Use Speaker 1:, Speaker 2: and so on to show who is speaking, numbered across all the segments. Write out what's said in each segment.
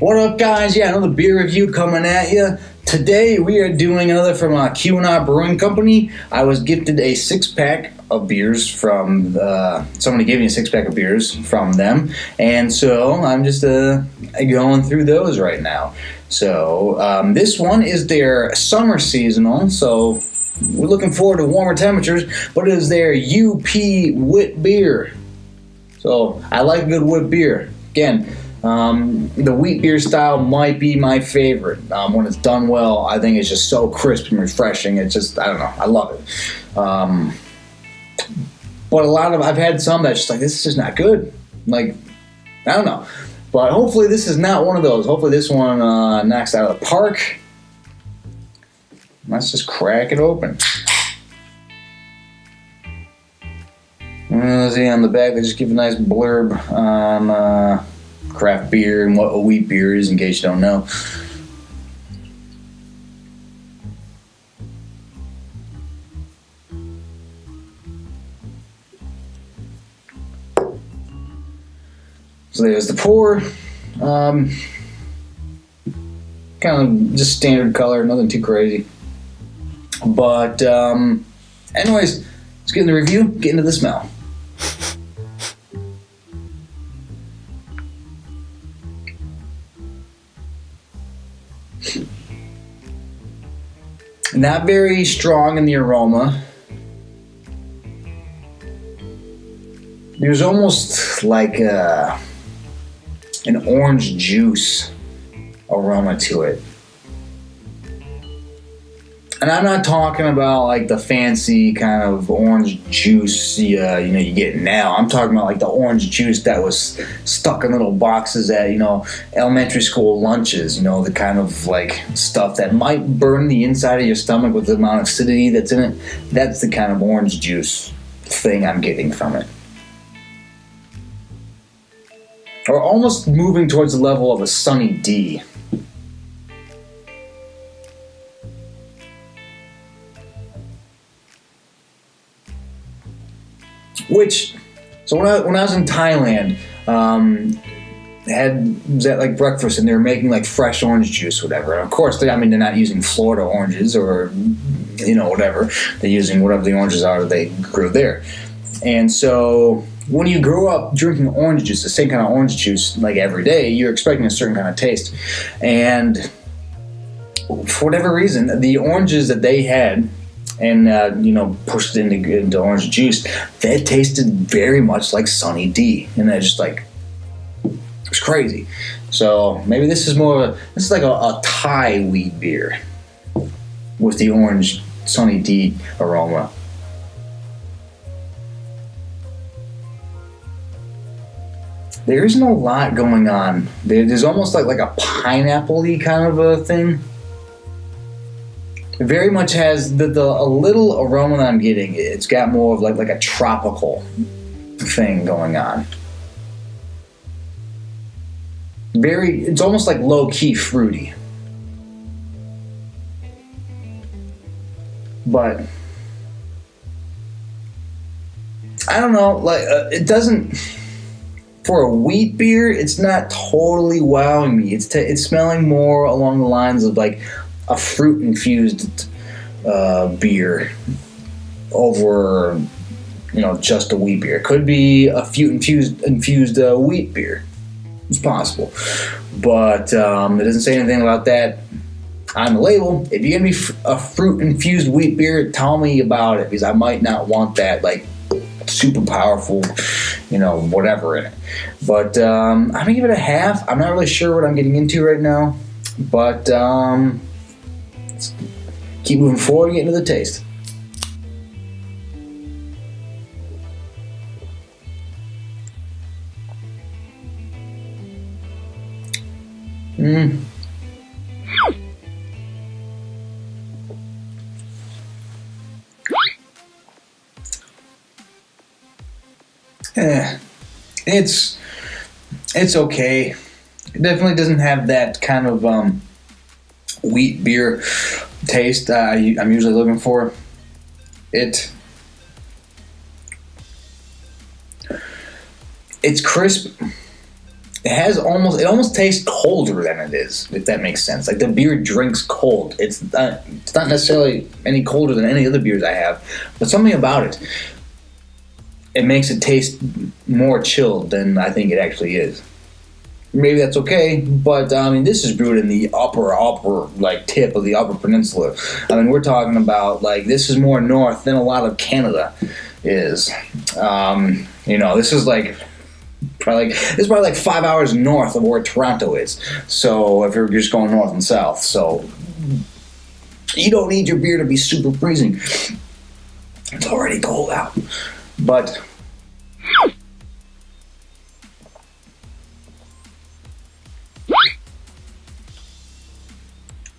Speaker 1: What up, guys? Yeah, another beer review coming at you. Today we are doing another from Keweenaw Brewing Company. I was gifted a 6-pack of beers from somebody gave me a 6-pack of beers from them, and so I'm just going through those right now. So this one is their summer seasonal, so we're looking forward to warmer temperatures, but it is their UP Wit beer. So I like a good wit beer. Again, the wheat beer style might be my favorite. When it's done well, I think it's just so crisp and refreshing. It's just, I don't know, I love it. But I've had some that's just like, this is just not good. Like, I don't know. But hopefully this is not one of those. Hopefully this one knocks out of the park. Let's just crack it open. See on the back, they just give a nice blurb on craft beer and what a wheat beer is, in case you don't know. So there's the pour. Kind of just standard color, nothing too crazy. But anyways, let's get in the review, get into the smell. Not very strong in the aroma. There's almost like an orange juice aroma to it. And I'm not talking about like the fancy kind of orange juice you get now. I'm talking about like the orange juice that was stuck in little boxes at elementary school lunches. The kind of like stuff that might burn the inside of your stomach with the amount of acidity that's in it. That's the kind of orange juice thing I'm getting from it. Or almost moving towards the level of a Sunny D. So when I was in Thailand, was at like breakfast, and they were making like fresh orange juice, whatever. And of course, they're not using Florida oranges or whatever. They're using whatever the oranges are that they grew there. And so when you grow up drinking orange juice, the same kind of orange juice like every day, you're expecting a certain kind of taste. And for whatever reason, the oranges that they had and pushed it into orange juice, that tasted very much like Sunny D, and that just like, it was crazy. So maybe this is like a Thai wheat beer with the orange Sunny D aroma. There isn't a lot going on. There's almost like a pineapple-y kind of a thing. It very much has a little aroma that I'm getting. It's got more of like a tropical thing going on. It's almost like low-key fruity. But I don't know, it doesn't, for a wheat beer, it's not totally wowing me. It's smelling more along the lines of like a fruit-infused beer over, just a wheat beer. It could be a fruit-infused wheat beer. It's possible. But it doesn't say anything about that on the label. If you're going to be a fruit-infused wheat beer, tell me about it, because I might not want that, like, super powerful, whatever in it. But I'm going to give it a half. I'm not really sure what I'm getting into right now. But let's keep moving forward and get into the taste. It's okay. It definitely doesn't have that kind of wheat beer taste I'm usually looking for. It's crisp. it almost tastes colder than it is, if that makes sense. Like the beer drinks cold. It's not necessarily any colder than any other beers I have, but something about it makes it taste more chilled than I think it actually is. Maybe that's okay, but I mean, this is brewed in the upper like tip of the Upper Peninsula. I mean, we're talking about like this is more north than a lot of Canada is. This is probably like 5 hours north of where Toronto is. So if you're just going north and south, so you don't need your beer to be super freezing. It's already cold out, but.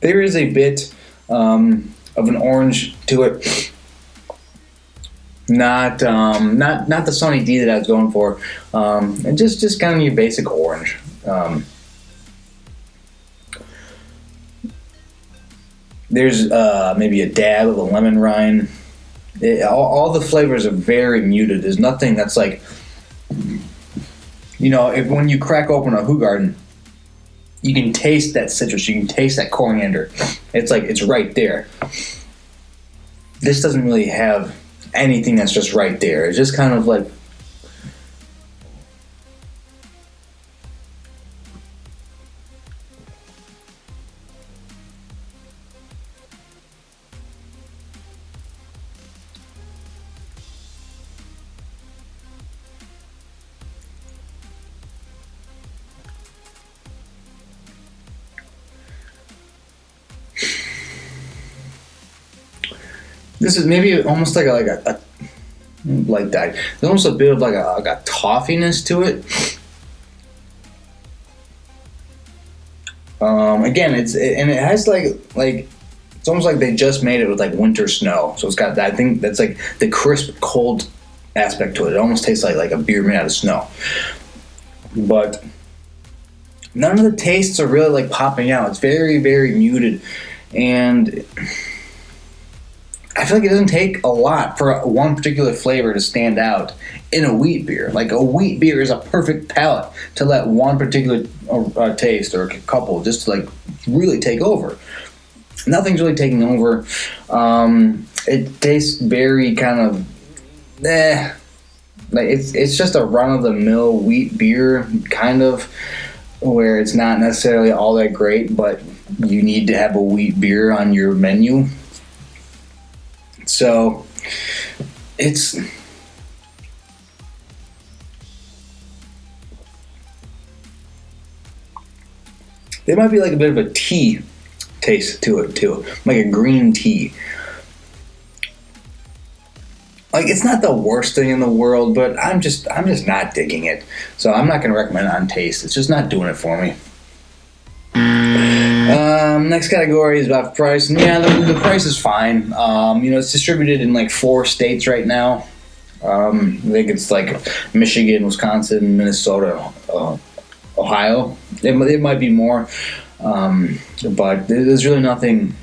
Speaker 1: There is a bit of an orange to it, not the Sunny D that I was going for, and just kind of your basic orange. There's maybe a dab of a lemon rind. All the flavors are very muted. There's nothing that's like, when you crack open a Hoegaarden, you can taste that citrus. You can taste that coriander. It's right there. This doesn't really have anything that's just right there. It's just kind of like. This is maybe almost like a like that. There's almost a bit of like a toffiness to it. Again, it has like it's almost like they just made it with like winter snow. So it's got that. I think that's like the crisp, cold aspect to it. It almost tastes like a beer made out of snow. But none of the tastes are really like popping out. It's very, very muted, and I feel like it doesn't take a lot for one particular flavor to stand out in a wheat beer. Like a wheat beer is a perfect palate to let one particular taste or a couple just to like really take over. Nothing's really taking over. It tastes very kind of like it's just a run of the mill wheat beer kind of, where it's not necessarily all that great, but you need to have a wheat beer on your menu. So there might be like a bit of a tea taste to it too, like a green tea. Like it's not the worst thing in the world, but I'm just not digging it. So I'm not going to recommend it on taste. It's just not doing it for me. Next category is about price, and yeah, the price is fine. It's distributed in like 4 states right now. I think it's like Michigan, Wisconsin, Minnesota, Ohio. It might be more, but there's really nothing.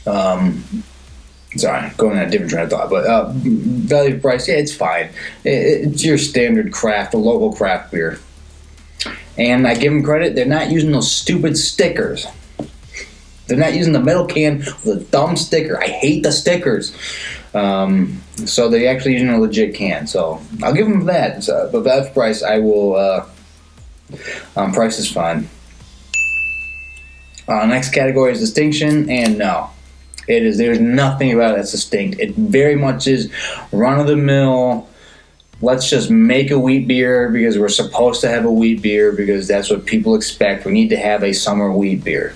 Speaker 1: Sorry, going on a different train of thought, but value price, yeah, it's fine. It's your standard craft, a local craft beer. And I give them credit, they're not using those stupid stickers. They're not using the metal can with a dumb sticker. I hate the stickers. So they're actually using a legit can. So I'll give them that. But value for price, I will. Price is fine. Next category is distinction, and no. It is. There's nothing about it that's distinct. It very much is run-of-the-mill. Let's just make a wheat beer because we're supposed to have a wheat beer because that's what people expect. We need to have a summer wheat beer.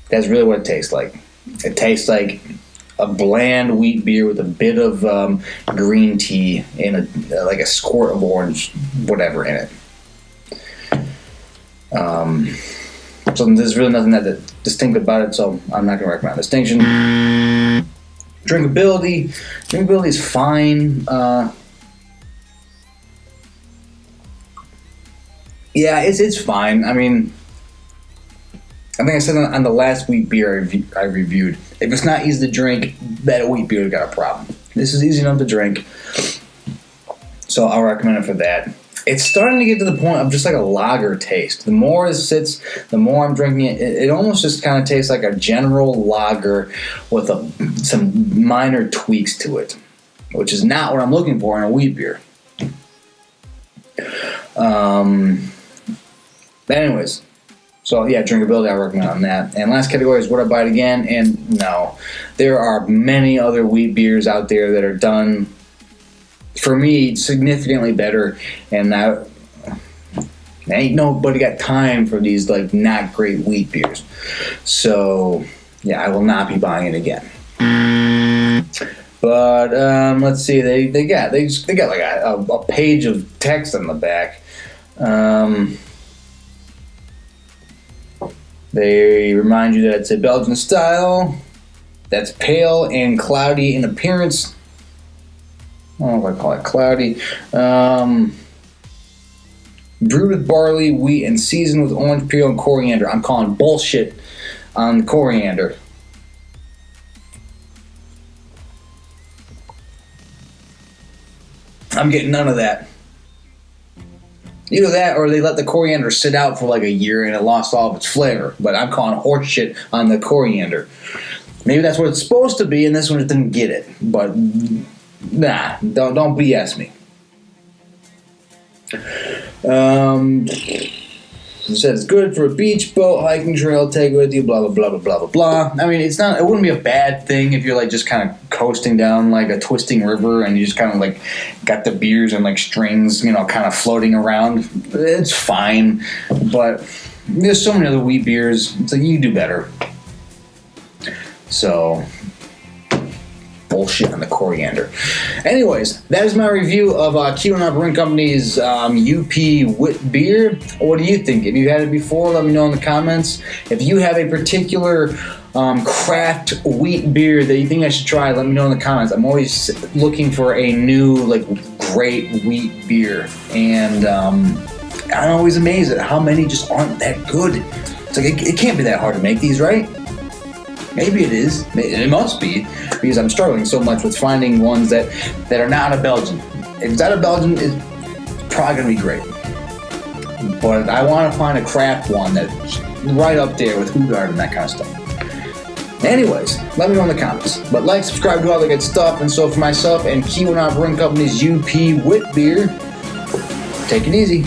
Speaker 1: That's really what it tastes like. It tastes like a bland wheat beer with a bit of green tea and like a squirt of orange, whatever in it. So there's really nothing that distinct about it, so I'm not going to recommend distinction. Drinkability is fine. Yeah, it's fine. I mean, I think I said on the last wheat beer I reviewed, if it's not easy to drink, that wheat beer's got a problem. This is easy enough to drink, so I'll recommend it for that. it's starting to get to the point of just like a lager taste. The more it sits, the more I'm drinking it. It almost just kind of tastes like a general lager with some minor tweaks to it, which is not what I'm looking for in a wheat beer. But anyways, so yeah, drinkability I recommend on that. And last category is would I buy it again? And no, there are many other wheat beers out there that are done, for me, significantly better, and ain't nobody got time for these like not great wheat beers. So yeah, I will not be buying it again. But let's see, they got like a page of text on the back. They remind you that it's a Belgian style that's pale and cloudy in appearance. I don't know if I call it cloudy. Brewed with barley, wheat, and seasoned with orange peel and coriander. I'm calling bullshit on the coriander. I'm getting none of that. Either that or they let the coriander sit out for like a year and it lost all of its flavor. But I'm calling horse shit on the coriander. Maybe that's what it's supposed to be and this one just didn't get it. But nah, don't BS me. It says it's good for a beach, boat, hiking trail, take it with you, blah, blah, blah, blah, blah, blah, blah. I mean, it wouldn't be a bad thing if you're like just kind of coasting down like a twisting river and you just kind of like got the beers and like strings, kind of floating around. It's fine. But there's so many other wheat beers. It's like you do better. So bullshit on the coriander. Anyways, that is my review of Keweenaw Brewing Company's UP Wit beer. What do you think? If you had it before, let me know in the comments. If you have a particular craft wheat beer that you think I should try, let me know in the comments. I'm always looking for a new, like, great wheat beer. And I'm always amazed at how many just aren't that good. It's like, it can't be that hard to make these, right? Maybe it is. It must be, because I'm struggling so much with finding ones that are not a Belgian. If it's out of Belgium, it's probably going to be great. But I want to find a craft one that's right up there with Hoegaarden and that kind of stuff. Anyways, let me know in the comments. But like, subscribe, do all the good stuff. And so for myself and Keweenaw Brewing Company's UP Wit beer, take it easy.